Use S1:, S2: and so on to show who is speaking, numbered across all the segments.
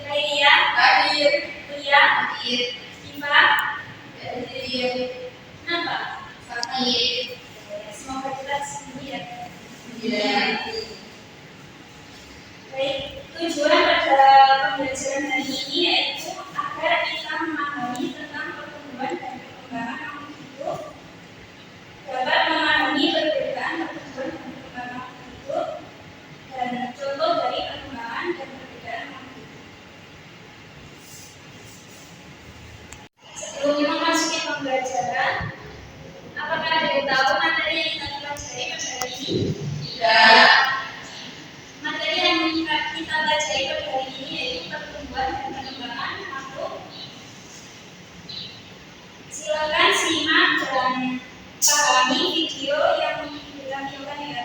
S1: Kailia, hadir. Lia, hadir. Diva, hadir. Kenapa? Sakit. Semoga jelas sembuh ya. Iya. Baik, tujuan pada pembelajaran hari ini yaitu agar kita memahami tentang pertumbuhan dan perkembangan makhluk hidup, dapat memahami perbedaan pertumbuhan dan perkembangan makhluk hidup, dan contoh dari perkembangan dan perbedaan makhluk hidup. Sebelum memasuki pembelajaran, apakah ada yang tahu materi yang kita pelajari pada hari ini? Tidak. Materi yang kita pelajari pada hari ini yaitu pertumbuhan dan perkembangan makhluk. Silakan simak dan pahami video yang ditampilkan ya.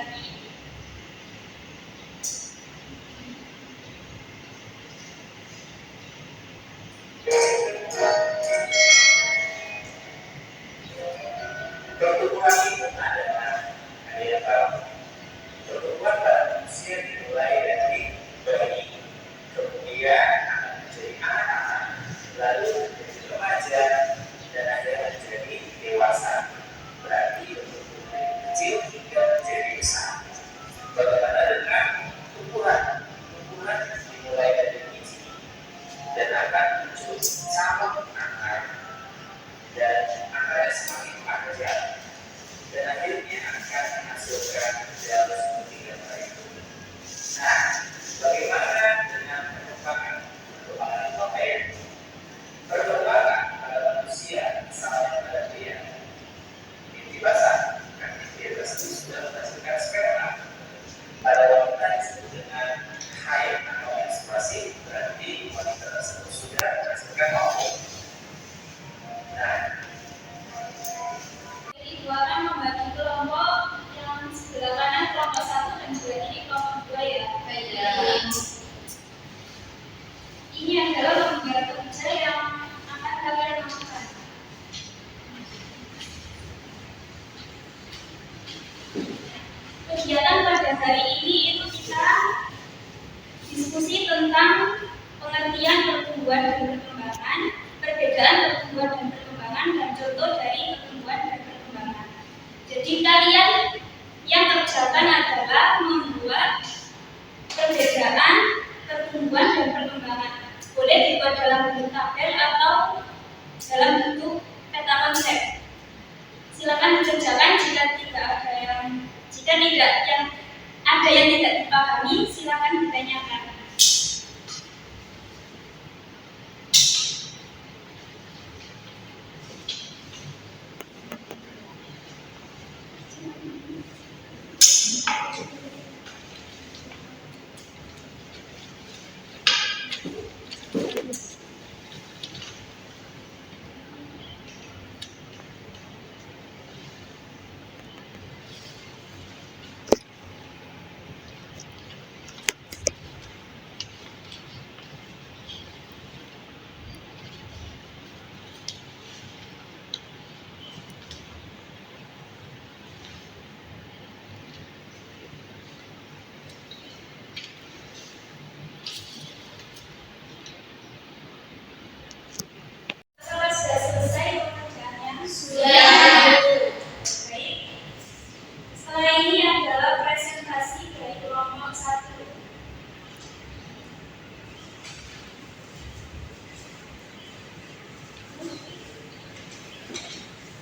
S2: Pertumbuhan itu adalah pertumbuhan pada manusia dimulai dari bayi, kemudian menjadi anak-anak, lalu menjadi remaja, dan akhirnya menjadi dewasa. Berarti bertumbuh dari kecil hingga menjadi besar. Bagaimana dengan tumbuhan? Tumbuhan dimulai dari biji dan akan muncul cabang akar, dan akarnya semakin panjang, dan akhirnya akan menghasilkan daun seperti gambar itu. Nah, bagaimana dengan perkembangan itu apa ya? Perkembangan pada manusia misalnya pada pria, inti basah, dia tersebut sudah menghasilkan sperma. Pada wanita disebut dengan haid atau menstruasi, berarti wanita tersebut sudah menghasilkan ovum. Nah,
S1: Jadi dua kan membagi kelompok yang sebelah kanan kelompok 1 dan sebelah kiri kelompok 2 ya. Baik. Ini adalah lembar kerja yang akan kalian lakukan. Kegiatan pada hari ini itu kita diskusi tentang pengertian pertumbuhan dan perkembangan, perbedaan pertumbuhan dan perkembangan, dan contoh dari pertumbuhan dan perkembangan. Jadi kalian yang kerjakan adalah membuat perbedaan pertumbuhan dan perkembangan. Boleh dibuat dalam bentuk tabel atau dalam bentuk peta konsep. Silakan dikerjakan jika tidak ada yang tidak dipahami, silakan ditanyakan.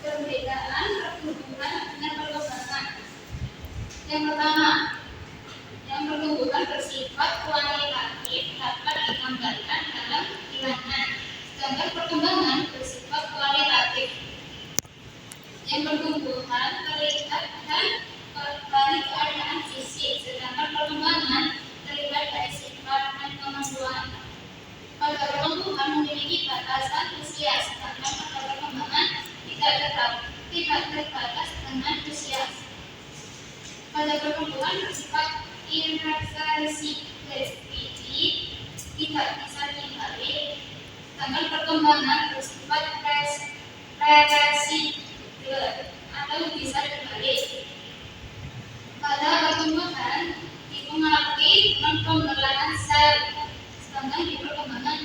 S1: Perbedaan pertumbuhan dengan perkembangan. Yang pertama, yang pertumbuhan bersifat kualitatif dapat digambarkan dalam bilangan, sedangkan perkembangan bersifat kualitatif. Yang pertumbuhan terlihat dari keadaan fisik, sedangkan perkembangan terlihat dari sifat dan kemampuan. Pada pertumbuhan memiliki batasan usia, sedangkan pada perkembangan tidak terbatas dengan usia. Pada pertumbuhan bersifat irreversibel, tidak bisa dibalik, sedangkan perkembangan bersifat reversibel atau bisa dibalik. Pada pertumbuhan dipengaruhi dengan pembelahan sel, sedangkan di perkembangan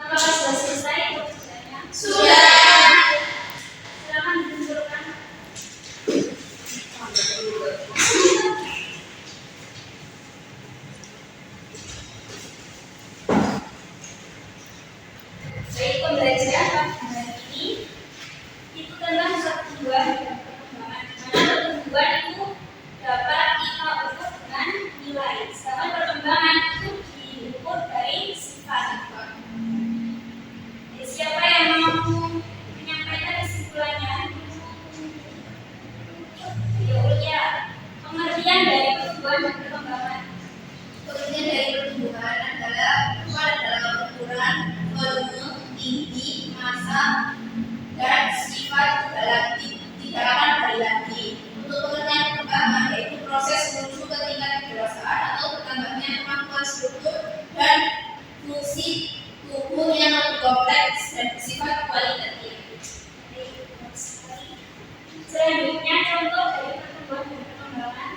S1: Apakah sudah selesai pekerjaannya?
S3: Sudah.
S1: Silakan ditunjukkan. Baik, pembelajaran pada hari ini itu tentang pertumbuhan dan perkembangan. Dimana pertumbuhan itu dapat kita ukur dengan nilai, sedangkan perkembangan itu diukur dari sifat. Siapa yang mau menyampaikan kesimpulannya? Ya, pengertian dari pertumbuhan dan perkembangan.
S3: Pengertian dari pertumbuhan adalah ukuran volume, tinggi, massa, dan sifat dalam tindakan perilaku. Untuk pengertian perkembangan yaitu proses menuju ke tingkat kedewasaan atau bertambahnya kemampuan struktur dan fungsi tubuh yang lebih kompleks dan bersifat kualitatif.
S1: Selanjutnya contoh dari pertumbuhan dan perkembangan.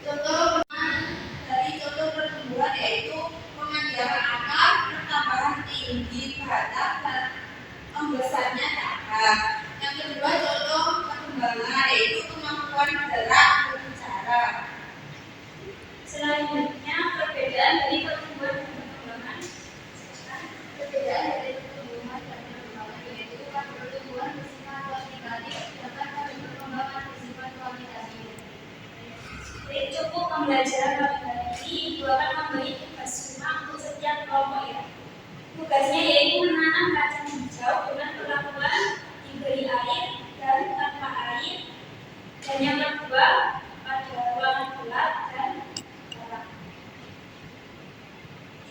S3: Contoh pertumbuhan yaitu pemanjangan akar, pertambahan tinggi batang, dan membesarnya akar. Yang kedua contoh perkembangan yaitu kemampuan bergerak berbicara.
S1: Selanjutnya perbedaan dari pertumbuhan dan perkembangan.
S3: Perbedaan dari pertumbuhan dan perkembangan yaitu pertumbuhan bersifat kuantitatif, sedangkan perkembangan bersifat kualitatif.
S1: Baik, cukup pembelajaran pada hari ini. Ibu akan memberi tugas rumah untuk setiap kelompok ya. Tugasnya yaitu menanam kacang hijau dengan perlakuan diberi air dan tanpa air. Dan yang kedua pada ruangan gelap dan terang.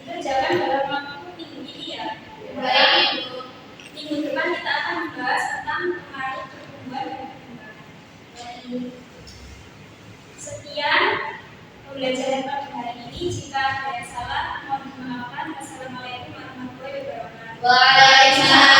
S1: Dikerjakan dalam waktu minggu ini ya.
S3: Baik, Ibu.
S1: Minggu depan kita akan membahas tentang pengaruh pertumbuhan dan perkembangan. Sekian pembelajaran pada hari ini. Jika ada yang salah, mohon dimaafkan. Wassalamualaikum warahmatullahi wabarakatuh.
S3: Waalaikumsalam.